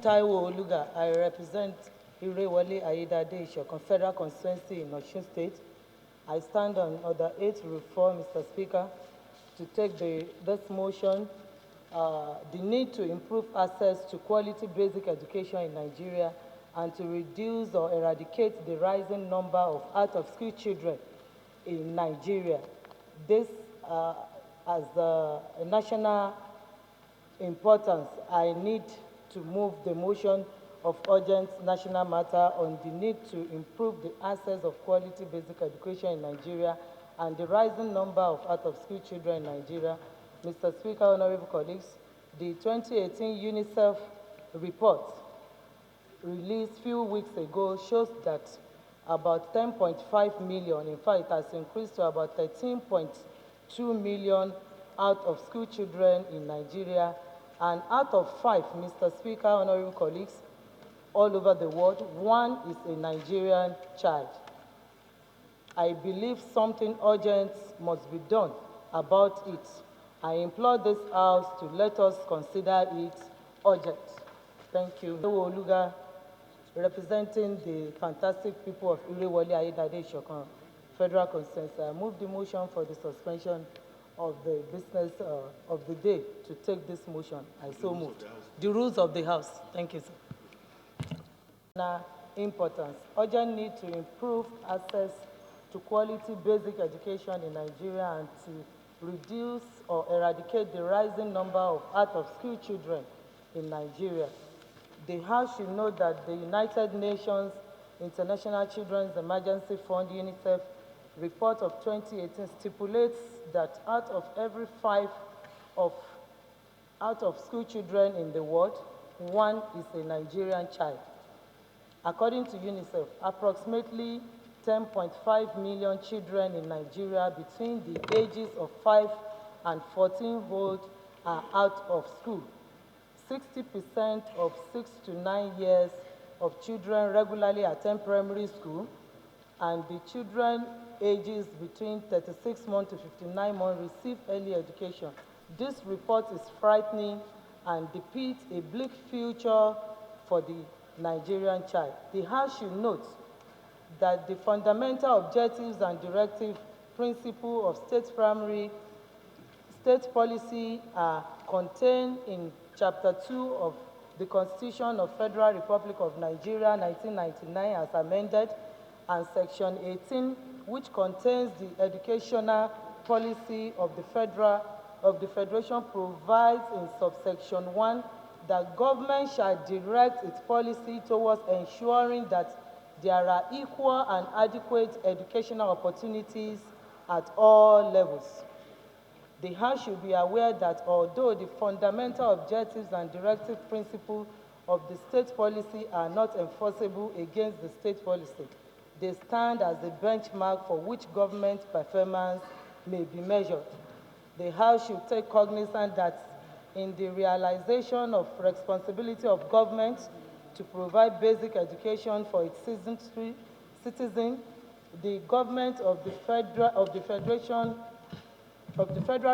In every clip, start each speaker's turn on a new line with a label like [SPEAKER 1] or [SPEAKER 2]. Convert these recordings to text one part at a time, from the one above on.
[SPEAKER 1] Taiwo Oluga. I represent Juily Ishokan Federal Constituency in Osun State. I stand on Order 8 reform, Mr. Speaker, to take this motion, the need to improve access to quality basic education in Nigeria and to reduce or eradicate the rising number of out-of-school children in Nigeria. This, as a national importance, I need to move the motion of urgent national matter on the need to improve the access of quality basic education in Nigeria and the rising number of out-of-school children in Nigeria. Mr. Speaker, honorable colleagues, the 2018 UNICEF report released a few weeks ago shows that about 10.5 million, in fact, it has increased to about 13.2 million out-of-school children in Nigeria. And out of 5, Mr. Speaker, honorable colleagues, all over the world, 1 is a Nigerian child. I believe something urgent must be done about it. I implore this House to let us consider it urgent. Thank you. Taiwo Oluga, representing the fantastic people of Juily Ishokan Federal Constituency. I move the motion for the suspension of the business of the day to take this motion. I so moved. The rules of the House. Thank you, sir. Now, importance. Urgent need to improve access to quality basic education in Nigeria and to reduce or eradicate the rising number of out-of-school children in Nigeria. The House should note that the United Nations International Children's Emergency Fund, UNICEF, report of 2018 stipulates that out of every 5 out-of-school children in the world, 1 is a Nigerian child. According to UNICEF, approximately 10.5 million children in Nigeria between the ages of 5 and 14 old are out of school. 60% of 6 to 9 years of children regularly attend primary school, and the children ages between 36 months to 59 months receive early education. This report is frightening and depicts a bleak future for the Nigerian child. The House should note that the fundamental objectives and directive principle of state policy are contained in Chapter 2 of the Constitution of Federal Republic of Nigeria, 1999, as amended, and Section 18, which contains the educational policy of the Federation, provides in subsection 1 that government shall direct its policy towards ensuring that there are equal and adequate educational opportunities at all levels. The House should be aware that although the fundamental objectives and directive principles of the state policy are not enforceable against the state policy, they stand as a benchmark for which government performance may be measured. The House should take cognizance that in the realization of responsibility of government to provide basic education for its citizens, the government of the Federal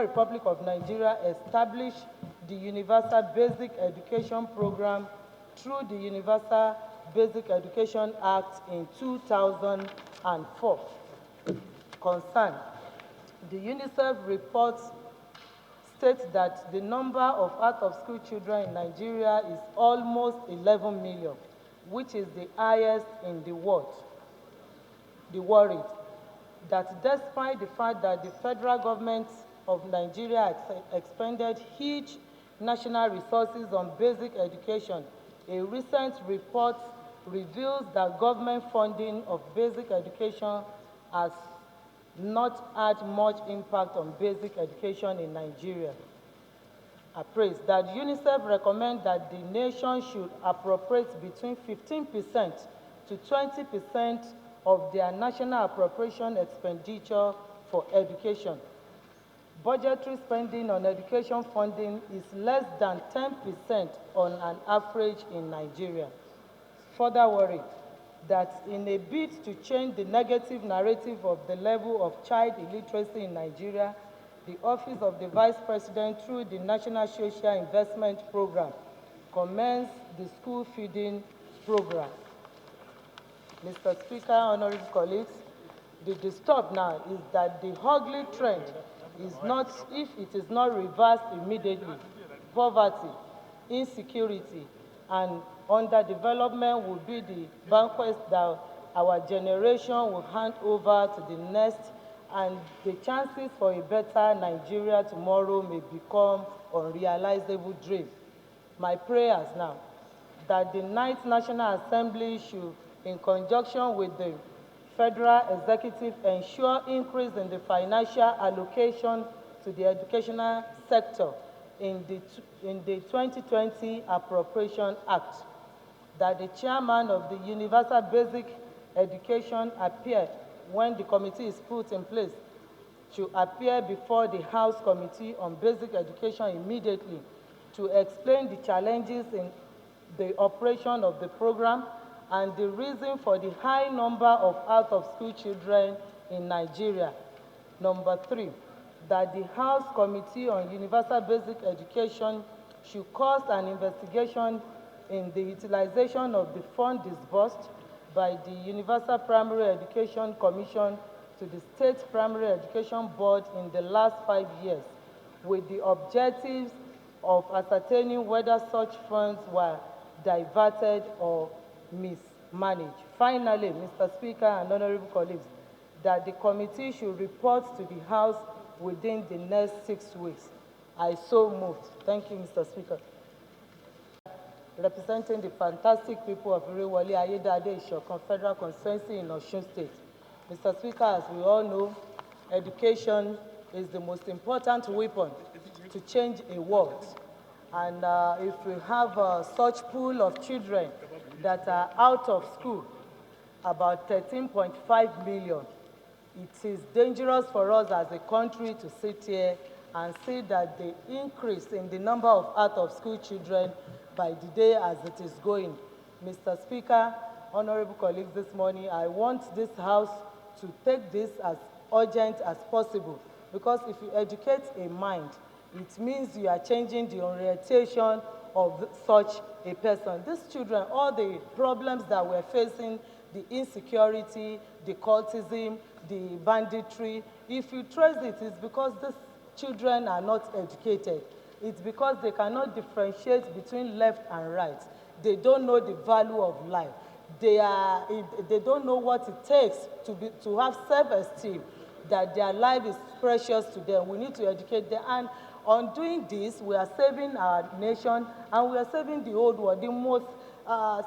[SPEAKER 1] Republic of Nigeria established the Universal Basic Education Program through the Universal Basic Education Act in 2004. Concern. The UNICEF report states that the number of out-of-school children in Nigeria is almost 11 million, which is the highest in the world. The worry that despite the fact that the federal government of Nigeria expended huge national resources on basic education, a recent report reveals that government funding of basic education has not had much impact on basic education in Nigeria. I praise that UNICEF recommends that the nation should appropriate between 15% to 20% of their national appropriation expenditure for education. Budgetary spending on education funding is less than 10% on an average in Nigeria. Further worried that in a bid to change the negative narrative of the level of child illiteracy in Nigeria, the Office of the Vice President, through the National Social Investment Program, commence the school feeding program. Mr. Speaker, honorable colleagues, the disturb now is that the ugly trend is not, if it is not reversed immediately, poverty, insecurity, and underdevelopment will be the banquet that our generation will hand over to the next, and the chances for a better Nigeria tomorrow may become unrealizable dream. My prayers now, that the 9th National Assembly should, in conjunction with the Federal Executive, ensure increase in the financial allocation to the educational sector in the 2020 Appropriation Act, that the chairman of the Universal Basic Education appear when the committee is put in place, should appear before the House Committee on Basic Education immediately to explain the challenges in the operation of the program and the reason for the high number of out-of-school children in Nigeria. Number 3, that the House Committee on Universal Basic Education should cause an investigation in the utilization of the fund disbursed by the Universal Primary Education Commission to the State Primary Education Board in the last 5 years, with the objectives of ascertaining whether such funds were diverted or mismanaged. Finally, Mr. Speaker and honorable colleagues, that the committee should report to the House within the next 6 weeks. I so moved. Thank you, Mr. Speaker. Representing the fantastic people of Juily, Ayédáadé Ìṣọ̀kan Federal Constituency in Osun State. Mr. Speaker, as we all know, education is the most important weapon to change a world. And if we have such pool of children that are out of school, about 13.5 million, it is dangerous for us as a country to sit here and see that the increase in the number of out-of-school children by the day as it is going. Mr. Speaker, honorable colleagues, this morning, I want this House to take this as urgent as possible, because if you educate a mind, it means you are changing the orientation of such a person. These children, all the problems that we're facing, the insecurity, the cultism, the banditry, if you trace it, it's because these children are not educated. It's because they cannot differentiate between left and right. They don't know the value of life. They don't know what it takes to have self-esteem, that their life is precious to them. We need to educate them. And on doing this, we are saving our nation and we are saving the old world. The most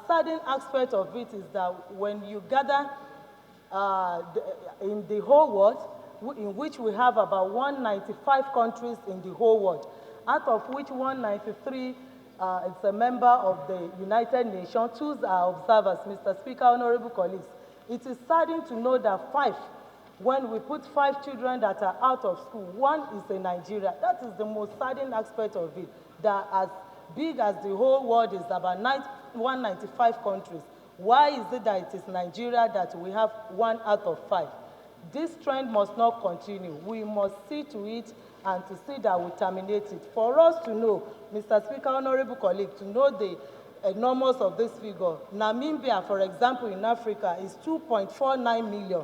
[SPEAKER 1] saddening aspect of it is that when you gather in the whole world, in which we have about 195 countries in the whole world, out of which 193 is a member of the United Nations, 2 are observers. Mr. Speaker, honorable colleagues, it is saddening to know that when we put 5 children that are out of school, 1 is in Nigeria. That is the most saddening aspect of it, that as big as the whole world is, about 195 countries, why is it that it is Nigeria that we have 1 out of 5? This trend must not continue. We must see to it and to see that we terminate it. For us to know, Mr. Speaker, honorable colleague, to know the enormous of this figure, Namibia, for example, in Africa, is 2.49 million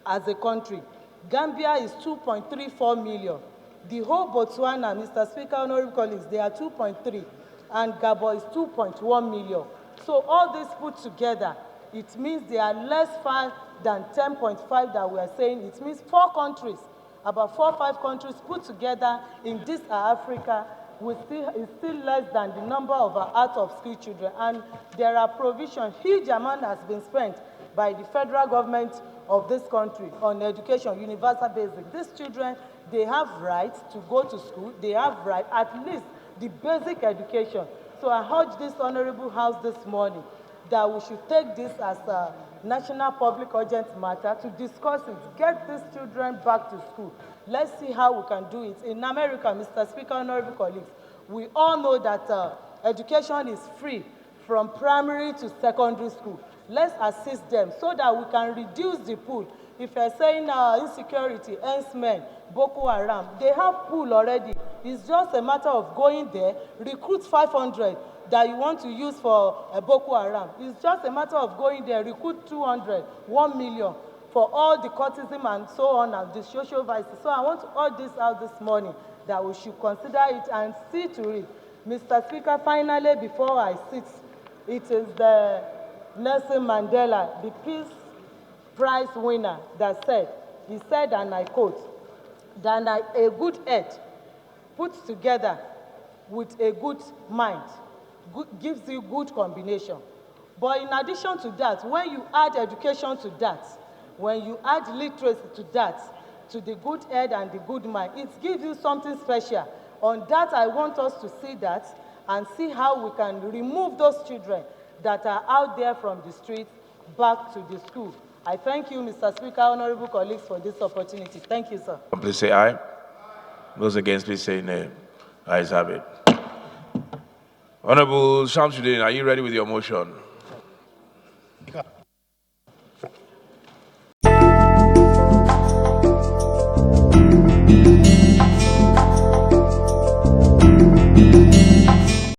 [SPEAKER 1] as a country. Gambia is 2.34 million. The whole Botswana, Mr. Speaker, honorable colleagues, they are 2.3, and Gabon is 2.1 million. So all this put together, it means they are less far than 10.5 that we are saying. It means 4 countries, about 4 or 5 countries put together in this Africa is still less than the number of our out-of-school children. And there are provisions, huge amount has been spent by the federal government of this country on education, universal basic. These children, they have right to go to school. They have right, at least the basic education. So I urge this honorable House this morning that we should take this as a national public urgent matter to discuss it, get these children back to school. Let's see how we can do it. In America, Mr. Speaker, honorable colleagues, we all know that education is free from primary to secondary school. Let's assist them so that we can reduce the pool. If you're saying insecurity, herdsmen, Boko Haram, they have pool already. It's just a matter of going there, recruit 500, that you want to use for Boko Haram. It's just a matter of going there, recruit 200, 1 million for all the courtism and so on and the social vices. So I want to all this out this morning that we should consider it and see to it. Mr. Speaker, finally, before I sit, it is the Nelson Mandela, the Peace Prize winner, that said, he said, and I quote, that a good head put together with a good mind gives you good combination. But in addition to that, when you add education to that, when you add literacy to that, to the good head and the good mind, it gives you something special. On that, I want us to see that and see how we can remove those children that are out there from the streets back to the school. I thank you, Mr. Speaker, honorable colleagues, for this opportunity. Thank you, sir.
[SPEAKER 2] Please say aye. Those against, please say nay. Ayes have it. Honorable Shamsuddin, are you ready with your motion?